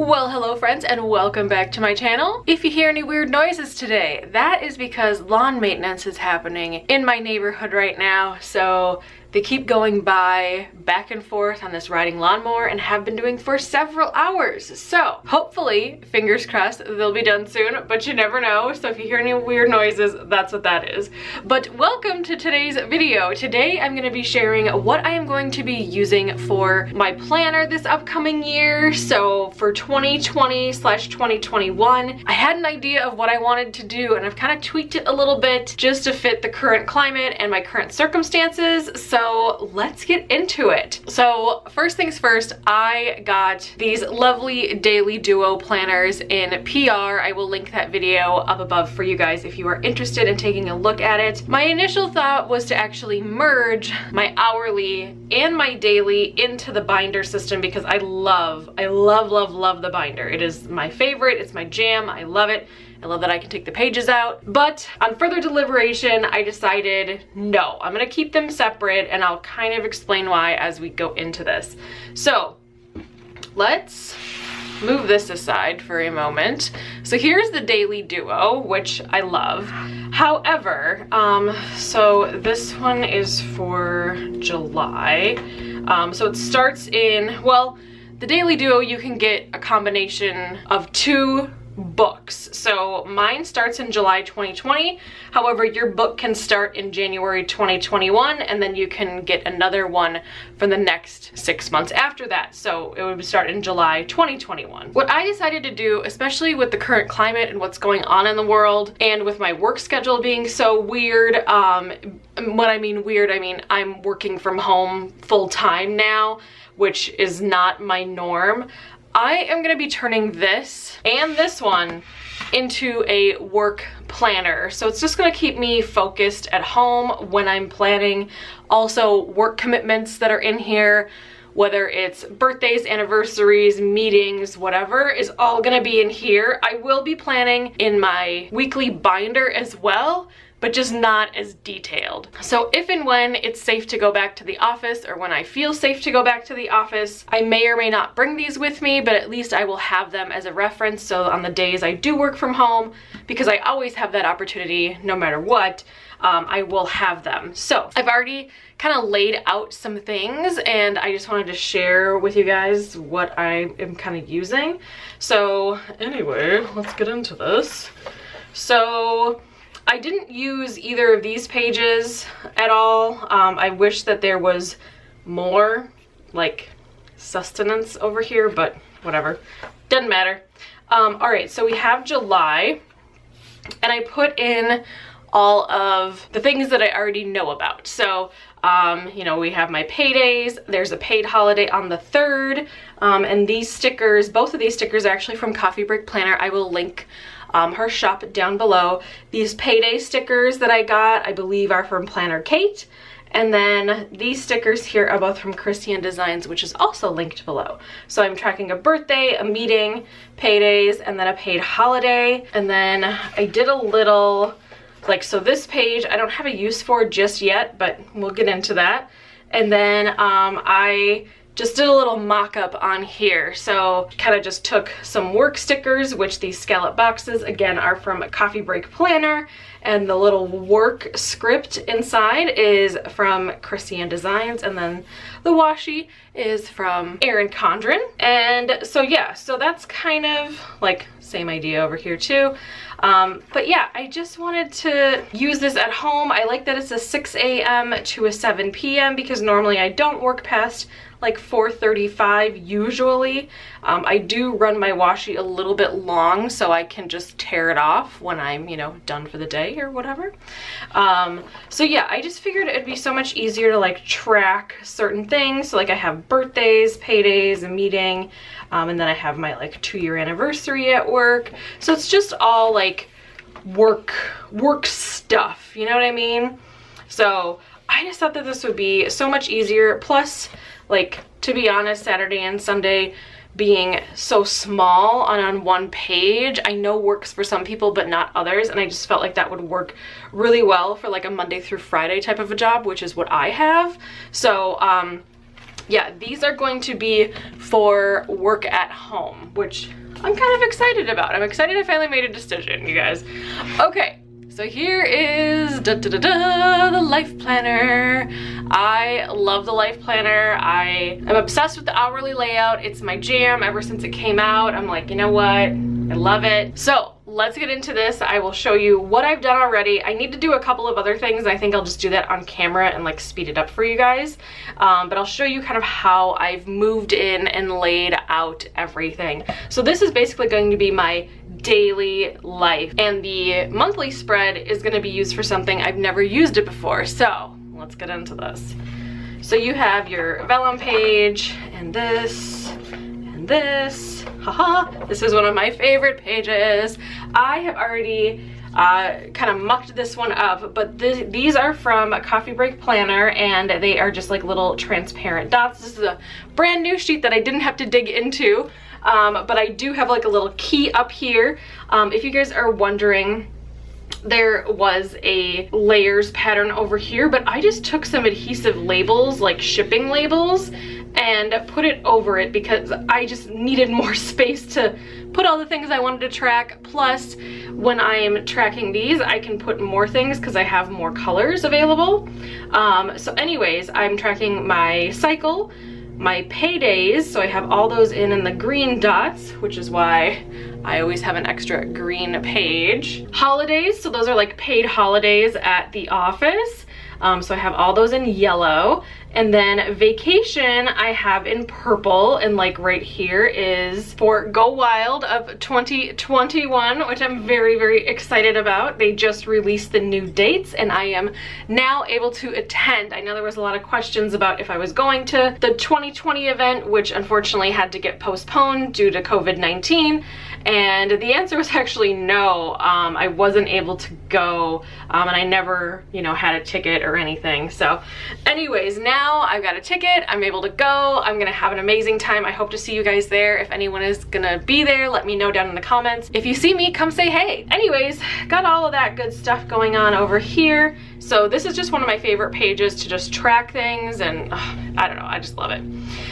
Well, hello friends, and welcome back to my channel. If you hear any weird noises today, that is because lawn maintenance is happening in my neighborhood right now. So they keep going by back and forth on this riding lawnmower and have been doing for several hours. So hopefully, fingers crossed, they'll be done soon, but you never know. So if you hear any weird noises, that's what that is. But welcome to today's video. Today I'm gonna be sharing what I am going to be using for my planner this upcoming year. So for 2020/2021, I had an idea of what I wanted to do and I've kind of tweaked it a little bit just to fit the current climate and my current circumstances. So let's get into it. So first things first, I got these lovely daily duo planners in PR. I will link that video up above for you guys if you are interested in taking a look at it. My initial thought was to actually merge my hourly and my daily into the binder system because I love the binder. It is my favorite, it's my jam, I love it. I love that I can take the pages out. But on further deliberation, I decided no, I'm gonna keep them separate and I'll kind of explain why as we go into this. So let's move this aside for a moment. So here's the daily duo, which I love. However, so this one is for July. So it starts in, well, the daily duo, you can get a combination of two books. So mine starts in July 2020. However, your book can start in January 2021 and then you can get another one for the next 6 months after that. So it would start in July 2021. What I decided to do, especially with the current climate and what's going on in the world and with my work schedule being so weird, when I mean weird, I mean I'm working from home full time now, which is not my norm. I am gonna be turning this and this one into a work planner. So it's just gonna keep me focused at home when I'm planning. Also work commitments that are in here, whether it's birthdays, anniversaries, meetings, whatever, is all gonna be in here. I will be planning in my weekly binder as well, but just not as detailed. So if and when it's safe to go back to the office or when I feel safe to go back to the office, I may or may not bring these with me, but at least I will have them as a reference. So on the days I do work from home, because I always have that opportunity no matter what, I will have them. So I've already kind of laid out some things and I just wanted to share with you guys what I am kind of using. So anyway, let's get into this. So I didn't use either of these pages at all. I wish that there was more like sustenance over here, but whatever, doesn't matter. All right, so we have July and I put in all of the things that I already know about. So, you know, we have my paydays, there's a paid holiday on the 3rd, and these stickers, both of these stickers are actually from Coffee Break Planner. I will link her shop down below. These payday stickers that I got, I believe are from Planner Kate. And then these stickers here are both from Christian Designs, which is also linked below. So I'm tracking a birthday, a meeting, paydays, and then a paid holiday. And then I did a little, like, so this page I don't have a use for just yet, but we'll get into that. And then I just did a little mock-up on here. So kind of just took some work stickers, which these scallop boxes again are from a Coffee Break Planner, and the little work script inside is from Christian Designs, and then the washi is from Erin Condren. And so yeah, so that's kind of like same idea over here too. But yeah, I just wanted to use this at home. I like that it's a 6 a.m. to a 7 p.m. because normally I don't work past like 4:35 usually. I do run my washi a little bit long so I can just tear it off when I'm, you know, done for the day or whatever. So yeah, I just figured it'd be so much easier to like track certain things. So like I have birthdays, paydays, a meeting, and then I have my like 2-year anniversary at work. So it's just all like work stuff, you know what I mean? So I just thought that this would be so much easier. Plus, like, to be honest, Saturday and Sunday being so small on one page, I know works for some people but not others, and I just felt like that would work really well for like a Monday through Friday type of a job, which is what I have. So yeah, these are going to be for work at home, which I'm kind of excited about. I'm excited I finally made a decision, you guys. Okay, so here is the life planner. I love the life planner. I am obsessed with the hourly layout. It's my jam ever since it came out. I'm like, you know what? I love it. So let's get into this. I will show you what I've done already. I need to do a couple of other things. I think I'll just do that on camera and like speed it up for you guys. But I'll show you kind of how I've moved in and laid out everything. So this is basically going to be my daily life, and the monthly spread is going to be used for something I've never used it before. So let's get into this. So you have your vellum page and this and this. Haha, this is one of my favorite pages. I have already kind of mucked this one up, but these are from a Coffee Break Planner, and they are just like little transparent dots. This is a brand new sheet that I didn't have to dig into, but I do have like a little key up here. If you guys are wondering, there was a layers pattern over here, but I just took some adhesive labels, like shipping labels, and put it over it because I just needed more space to put all the things I wanted to track. Plus, when I'm tracking these, I can put more things because I have more colors available. So anyways, I'm tracking my cycle, my paydays, so I have all those in the green dots, which is why I always have an extra green page. Holidays, so those are like paid holidays at the office. So I have all those in yellow. And then vacation I have in purple, and like right here is for Go Wild of 2021, which I'm very, very excited about. They just released the new dates and I am now able to attend. I know there was a lot of questions about if I was going to the 2020 event, which unfortunately had to get postponed due to COVID-19. And the answer was actually no. I wasn't able to go, and I never, you know, had a ticket or anything. So anyways, now I've got a ticket, I'm able to go, I'm gonna have an amazing time. I hope to see you guys there. If anyone is gonna be there, let me know down in the comments. If you see me, come say hey. Anyways, got all of that good stuff going on over here. So this is just one of my favorite pages to just track things, and I don't know, I just love it.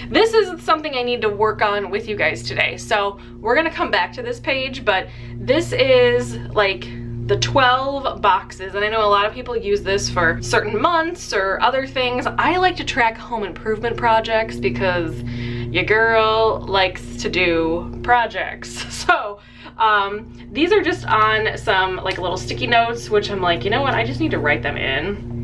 This is something I need to work on with you guys today. So we're gonna come back to this page, but this is like the 12 boxes, and I know a lot of people use this for certain months or other things. I like to track home improvement projects because your girl likes to do projects. So these are just on some like little sticky notes, which I'm like, you know what, I just need to write them in.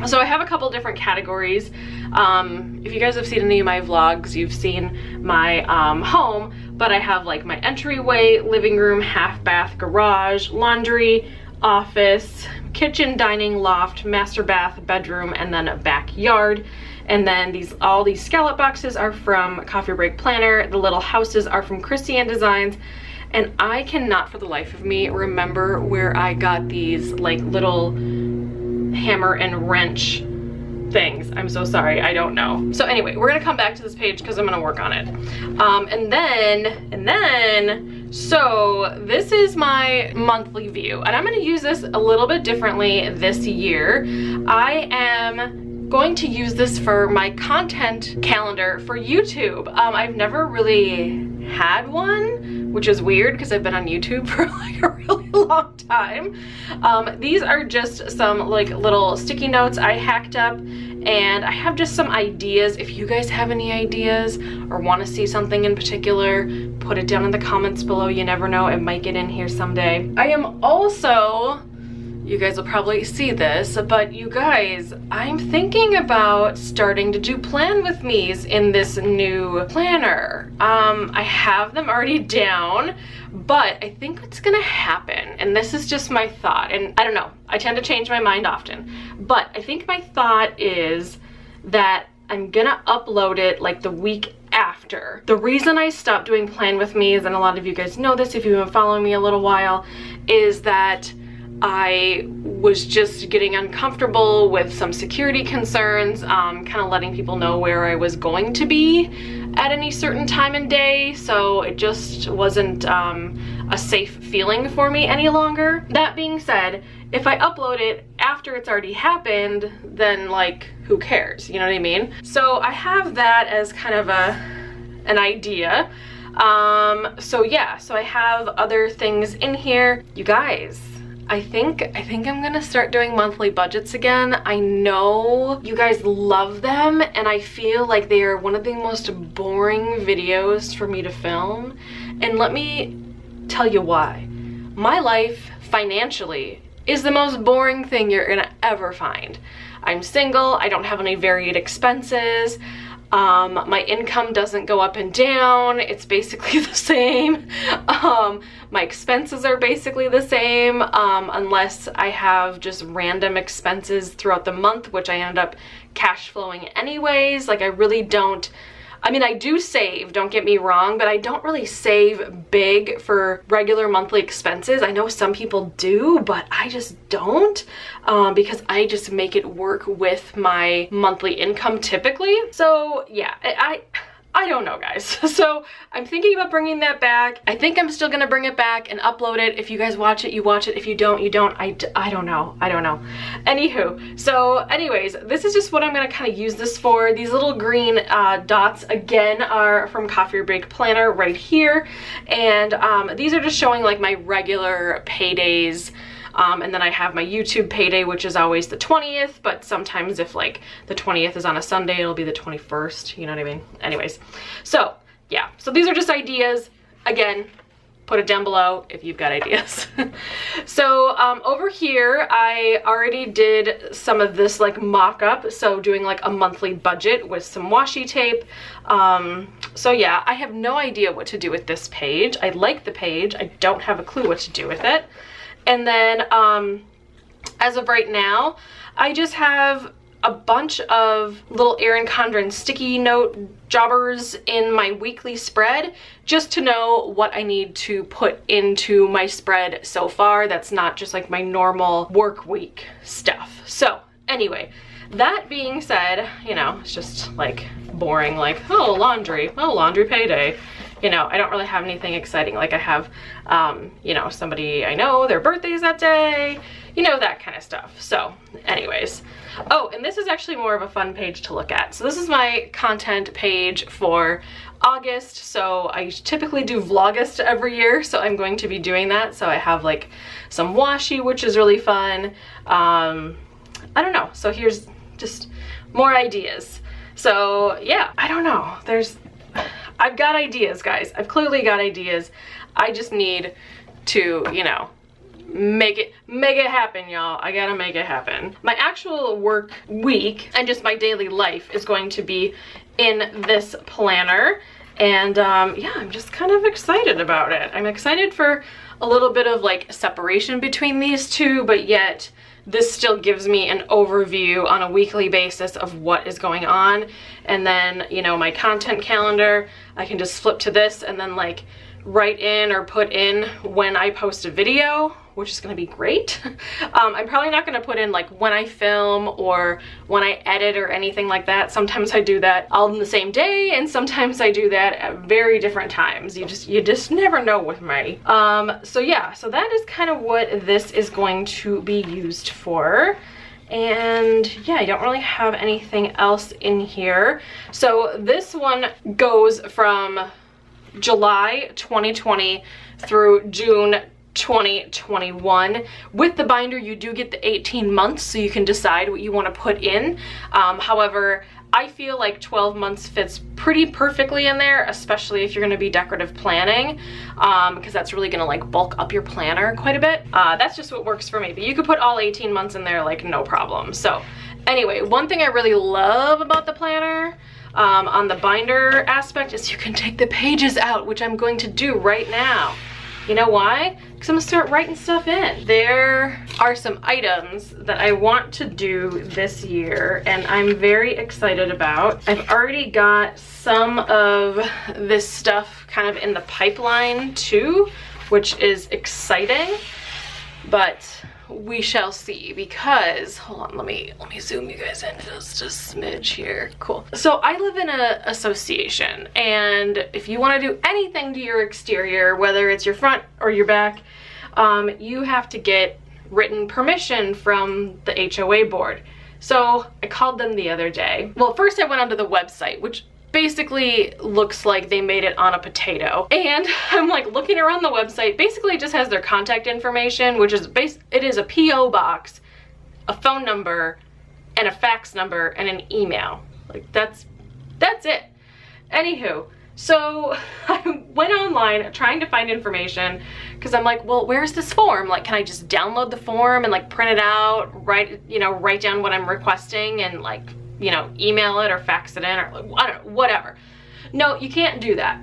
So I have a couple different categories. If you guys have seen any of my vlogs, you've seen my home, but I have like my entryway, living room, half bath, garage, laundry, office, kitchen, dining, loft, master bath, bedroom, and then a backyard. And then all these scallop boxes are from Coffee Break Planner. The little houses are from Christian Designs. And I cannot for the life of me remember where I got these like little hammer and wrench things. I'm so sorry, I don't know. So anyway, we're gonna come back to this page because I'm gonna work on it. So this is my monthly view, and I'm gonna use this a little bit differently this year. I am going to use this for my content calendar for YouTube. I've never really had one, which is weird because I've been on YouTube for like a really long time. These are just some like little sticky notes I hacked up, and I have just some ideas. If you guys have any ideas or want to see something in particular, put it down in the comments below. You never know, it might get in here someday. I am also, you guys will probably see this, but you guys, I'm thinking about starting to do plan with me's in this new planner. I have them already down, but I think what's gonna happen, and this is just my thought, and I don't know, I tend to change my mind often, but I think my thought is that I'm gonna upload it like the week after. The reason I stopped doing plan with me's, and a lot of you guys know this if you've been following me a little while, is that I was just getting uncomfortable with some security concerns, kind of letting people know where I was going to be. at any certain time and day, so it just wasn't a safe feeling for me any longer. That being said, if I upload it after it's already happened, then like, who cares? You know what I mean? So I have that as kind of an idea. So yeah, so I have other things in here. You guys, I think I'm gonna start doing monthly budgets again. I know you guys love them, and I feel like they are one of the most boring videos for me to film. And let me tell you why. My life financially is the most boring thing you're gonna ever find. I'm single, I don't have any varied expenses. My income doesn't go up and down, it's basically the same. My expenses are basically the same, unless I have just random expenses throughout the month, which I end up cash flowing anyways. Like, I really don't, I mean, I do save, don't get me wrong, but I don't really save big for regular monthly expenses. I know some people do, but I just don't, because I just make it work with my monthly income typically. So yeah, I don't know, guys. So I'm thinking about bringing that back. I think I'm still gonna bring it back and upload it. If you guys watch it, you watch it. If you don't, you don't. I don't know. I don't know. Anywho, so anyways, this is just what I'm gonna kind of use this for. These little green dots, again, are from Coffee Break Planner right here. And these are just showing like my regular paydays. And then I have my YouTube payday, which is always the 20th, but sometimes if like the 20th is on a Sunday, it'll be the 21st, you know what I mean? Anyways, so yeah, so these are just ideas. Again, put it down below if you've got ideas. So over here, I already did some of this like mock-up, so doing like a monthly budget with some washi tape. So yeah, I have no idea what to do with this page. I like the page, I don't have a clue what to do with it. And then as of right now, I just have a bunch of little Erin Condren sticky note jobbers in my weekly spread, just to know what I need to put into my spread so far. That's not just like my normal work week stuff. So anyway, that being said, you know, it's just like boring, like, oh, laundry payday. You know, I don't really have anything exciting. Like I have, you know, somebody I know, their birthday's that day, you know, that kind of stuff. So anyways, oh, and this is actually more of a fun page to look at. So this is my content page for August. So I typically do Vlogust every year, so I'm going to be doing that. So I have like some washi, which is really fun. I don't know. So here's just more ideas. So yeah, I don't know. I've got ideas, guys. I've clearly got ideas. I just need to, you know, make it happen, y'all. I gotta make it happen. My actual work week and just my daily life is going to be in this planner. And yeah, I'm just kind of excited about it. I'm excited for a little bit of like separation between these two, but yet this still gives me an overview on a weekly basis of what is going on. And then, you know, my content calendar, I can just flip to this and then like write in or put in when I post a video, which is gonna be great. I'm probably not gonna put in like when I film or when I edit or anything like that. Sometimes I do that all in the same day, and sometimes I do that at very different times. You just never know with me. So yeah, so that is kind of what this is going to be used for. And yeah, I don't really have anything else in here. So this one goes from July 2020 through June 2021. With the binder, you do get the 18 months, so you can decide what you want to put in. However, I feel like 12 months fits pretty perfectly in there, especially if you're going to be decorative planning, because that's really going to like bulk up your planner quite a bit. That's just what works for me, but you could put all 18 months in there like no problem. So anyway, one thing I really love about the planner on the binder aspect is you can take the pages out, which I'm going to do right now. You know why? Because I'm gonna start writing stuff in. There are some items that I want to do this year and I'm very excited about. I've already got some of this stuff kind of in the pipeline too, which is exciting. But we shall see, because hold on, let me zoom you guys in just a smidge here. Cool. So I live in a association, and if you want to do anything to your exterior, whether it's your front or your back, you have to get written permission from the HOA board. So I called them the other day. Well, first I went onto the website, which basically looks like they made it on a potato, and I'm like looking around the website. Basically it just has their contact information, which is it is a PO box, a phone number, and a fax number, and an email. Like that's it. Anywho, so I went online trying to find information, because I'm like, well, where's this form? Like, can I just download the form and like print it out, write down what I'm requesting, and like, email it or fax it in, or I don't know, whatever. No, you can't do that.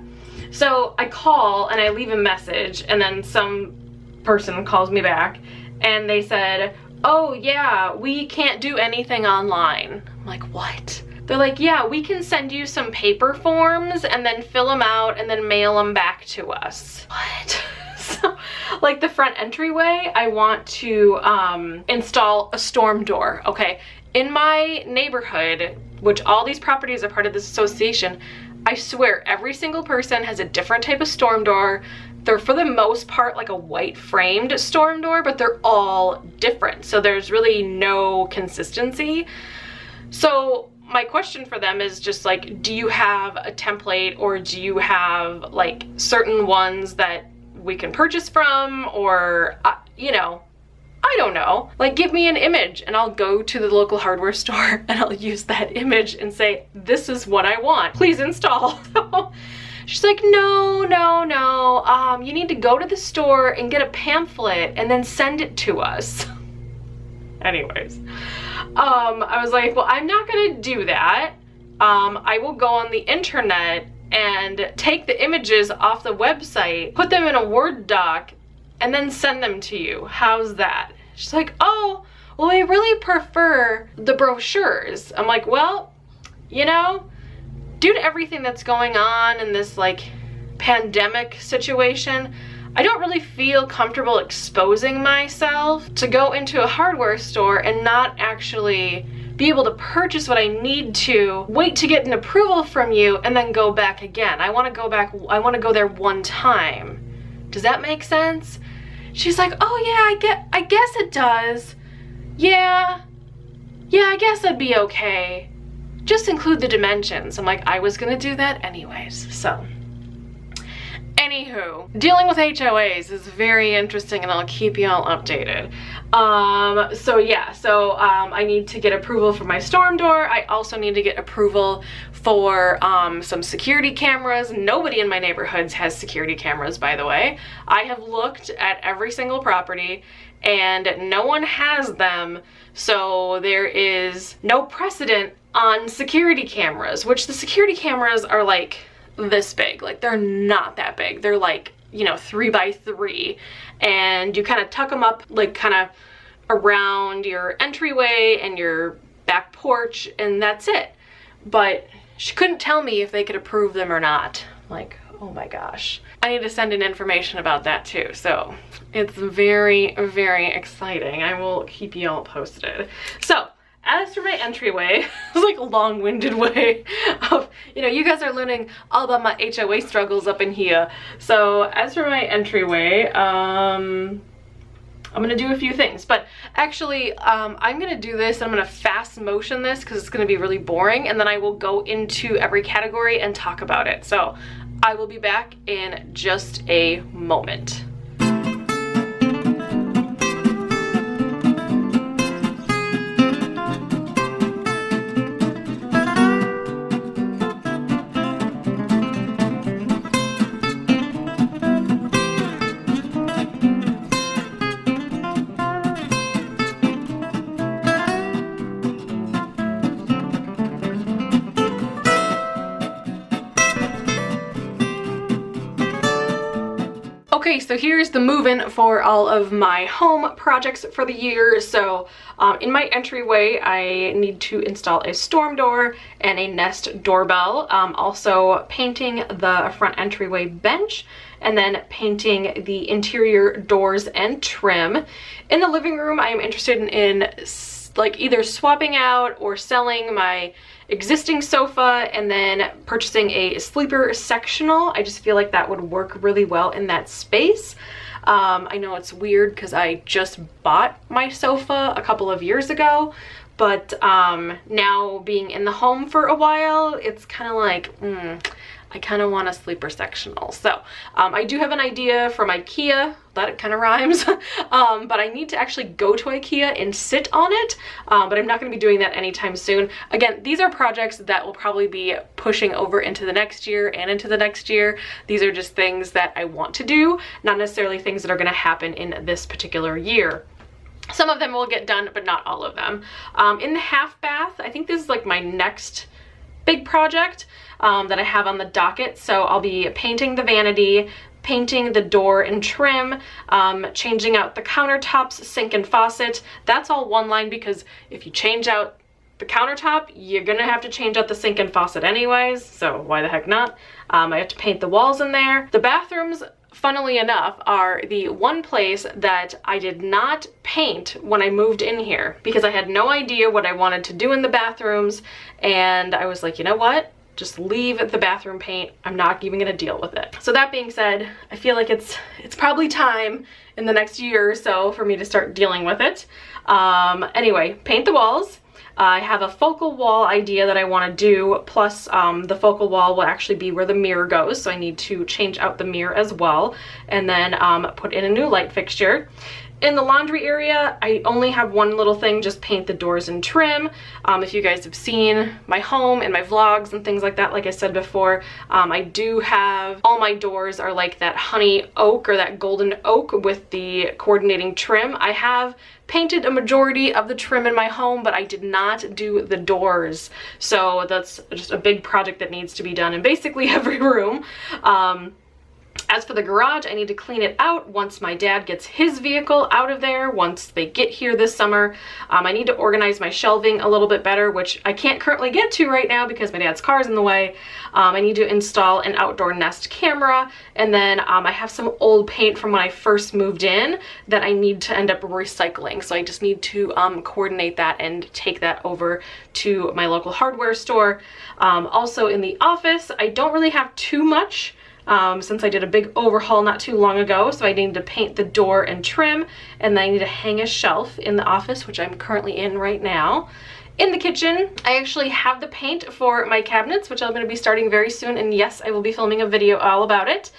So I call and I leave a message, and then some person calls me back and they said, oh yeah, we can't do anything online. I'm like, what? They're like, yeah, we can send you some paper forms and then fill them out and then mail them back to us. What? So, like the front entryway, I want to install a storm door, okay? In my neighborhood, which all these properties are part of this association, I swear every single person has a different type of storm door. They're for the most part like a white framed storm door, but they're all different. So there's really no consistency. So my question for them is just like, do you have a template, or do you have like certain ones that we can purchase from, or, I don't know. Like, give me an image and I'll go to the local hardware store and I'll use that image and say, this is what I want. Please install. She's like, no, you need to go to the store and get a pamphlet and then send it to us. Anyways, I was like, well, I'm not gonna do that. I will go on the internet and take the images off the website, put them in a Word doc, and then send them to you. How's that? She's like, oh, well, I really prefer the brochures. I'm like, well, due to everything that's going on in this like pandemic situation, I don't really feel comfortable exposing myself to go into a hardware store and not actually be able to purchase what I need to, wait to get an approval from you, and then go back again. I want to go there one time. Does that make sense? She's like, oh yeah, I guess it does. Yeah, I guess that'd be okay. Just include the dimensions. I'm like, I was gonna do that anyways, so. Anywho, dealing with HOAs is very interesting, and I'll keep you all updated. So I need to get approval for my storm door. I also need to get approval for some security cameras. Nobody in my neighborhoods has security cameras, by the way. I have looked at every single property and no one has them, so there is no precedent on security cameras, which the security cameras are like this big. Like, they're not that big. They're like, 3 by 3, and you kind of tuck them up like kind of around your entryway and your back porch, and that's it. But she couldn't tell me if they could approve them or not. Like, oh my gosh. I need to send in information about that too. So it's very, very exciting. I will keep you all posted. So as for my entryway, it's like a long-winded way of, you guys are learning all about my HOA struggles up in here. So as for my entryway, I'm gonna do a few things, but actually I'm gonna do this, I'm gonna fast motion this because it's gonna be really boring, and then I will go into every category and talk about it. So I will be back in just a moment. Okay, so here's the move-in for all of my home projects for the year. So in my entryway, I need to install a storm door and a Nest doorbell. Also painting the front entryway bench, and then painting the interior doors and trim. In the living room, I am interested in like either swapping out or selling my existing sofa and then purchasing a sleeper sectional. I just feel like that would work really well in that space. I know it's weird because I just bought my sofa a couple of years ago, but now being in the home for a while, it's kind of like, I kind of want a sleeper sectional. So I do have an idea from IKEA, that kind of rhymes, but I need to actually go to IKEA and sit on it, but I'm not going to be doing that anytime soon. Again, these are projects that will probably be pushing over into the next year and into the next year. These are just things that I want to do, not necessarily things that are going to happen in this particular year. Some of them will get done, but not all of them. In the half bath, I think this is like my next big project that I have on the docket. So I'll be painting the vanity, painting the door and trim, changing out the countertops, sink and faucet. That's all one line because if you change out the countertop, you're gonna have to change out the sink and faucet anyways, so why the heck not? I have to paint the walls in there. The bathrooms, funnily enough, are the one place that I did not paint when I moved in here because I had no idea what I wanted to do in the bathrooms, and I was like, you know what? Just leave the bathroom paint. I'm not even gonna deal with it. So that being said, I feel like it's probably time in the next year or so for me to start dealing with it. Anyway, paint the walls. I have a focal wall idea that I want to do, plus the focal wall will actually be where the mirror goes, so I need to change out the mirror as well, and then put in a new light fixture. In the laundry area, I only have one little thing, just paint the doors and trim. If you guys have seen my home and my vlogs and things like that, like I said before, I do have, all my doors are like that honey oak or that golden oak with the coordinating trim. I have painted a majority of the trim in my home, but I did not do the doors. So that's just a big project that needs to be done in basically every room. As for the garage, I need to clean it out once my dad gets his vehicle out of there, once they get here this summer. I need to organize my shelving a little bit better, which I can't currently get to right now because my dad's car's in the way. I need to install an outdoor Nest camera, and then I have some old paint from when I first moved in that I need to end up recycling. So I just need to coordinate that and take that over to my local hardware store. Also in the office, I don't really have too much since I did a big overhaul not too long ago, so I need to paint the door and trim, and then I need to hang a shelf in the office, which I'm currently in right now. In the kitchen, I actually have the paint for my cabinets, which I'm going to be starting very soon, and yes, I will be filming a video all about it.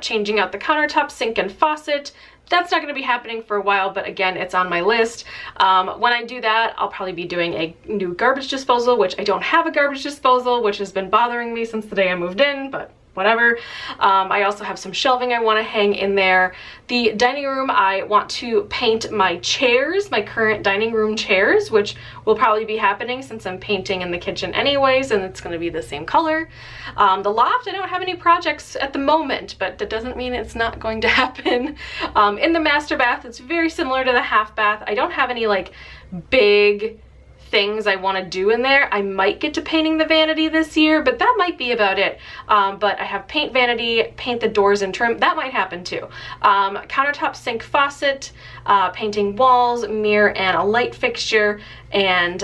Changing out the countertop, sink and faucet. That's not going to be happening for a while, but again, it's on my list. When I do that, I'll probably be doing a new garbage disposal, which I don't have a garbage disposal, which has been bothering me since the day I moved in, but whatever. I also have some shelving I want to hang in there. The dining room, I want to paint my chairs, my current dining room chairs, which will probably be happening since I'm painting in the kitchen anyways, and it's going to be the same color. The loft, I don't have any projects at the moment, but that doesn't mean it's not going to happen. In the master bath, it's very similar to the half bath. I don't have any like big things I want to do in there. I might get to painting the vanity this year, but that might be about it. But I have paint vanity, paint the doors and trim. That might happen too. Countertop, sink, faucet, painting walls, mirror, and a light fixture. And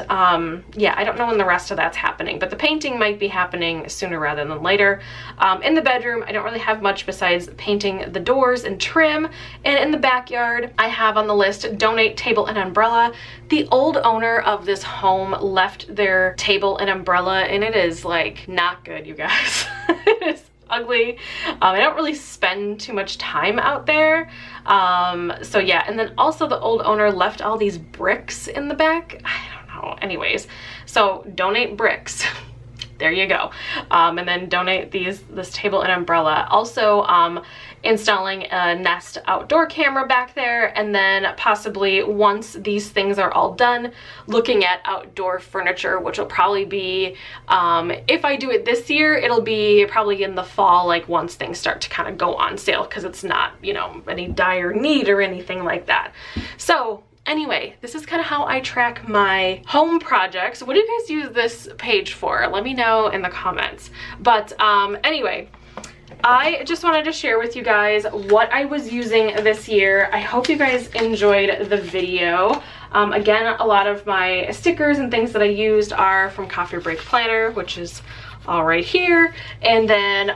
yeah, I don't know when the rest of that's happening, but the painting might be happening sooner rather than later. In the bedroom, I don't really have much besides painting the doors and trim. And in the backyard, I have on the list donate table and umbrella. The old owner of this home left their table and umbrella, and it is like not good, you guys. It is ugly. I don't really spend too much time out there. So yeah, and then also the old owner left all these bricks in the back. I don't know. Anyways, so donate bricks. There you go. And then donate this table and umbrella. Also, installing a Nest outdoor camera back there, and then possibly once these things are all done, looking at outdoor furniture, which will probably be, if I do it this year, it'll be probably in the fall, like once things start to kind of go on sale, because it's not, you know, any dire need or anything like that. So anyway, this is kind of how I track my home projects. What do you guys use this page for? Let me know in the comments. But anyway, I just wanted to share with you guys what I was using this year. I hope you guys enjoyed the video. Again, a lot of my stickers and things that I used are from Coffee Break Planner, which is all right here. And then,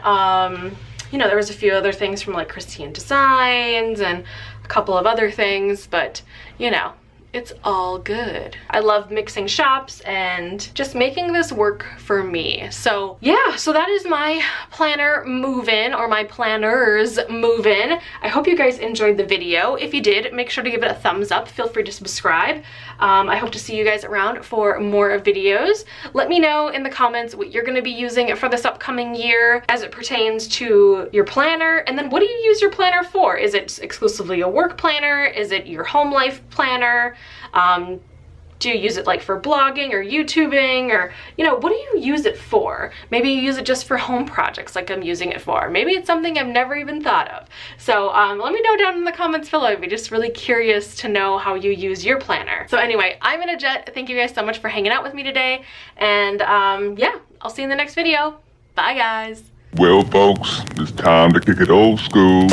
you know, there was a few other things from like Christian Designs and a couple of other things, but you know, it's all good. I love mixing shops and just making this work for me. So yeah, so that is my planner move-in, or my planners move-in. I hope you guys enjoyed the video. If you did, make sure to give it a thumbs up. Feel free to subscribe. I hope to see you guys around for more videos. Let me know in the comments what you're gonna be using for this upcoming year as it pertains to your planner. And then what do you use your planner for? Is it exclusively a work planner? Is it your home life planner? Do you use it like for blogging or YouTubing, or, you know, what do you use it for? Maybe you use it just for home projects like I'm using it for. Maybe it's something I've never even thought of. So let me know down in the comments below. I'd be just really curious to know how you use your planner. So anyway, I'm in a jet. Thank you guys so much for hanging out with me today. And yeah, I'll see you in the next video. Bye guys. Well folks, it's time to kick it old school.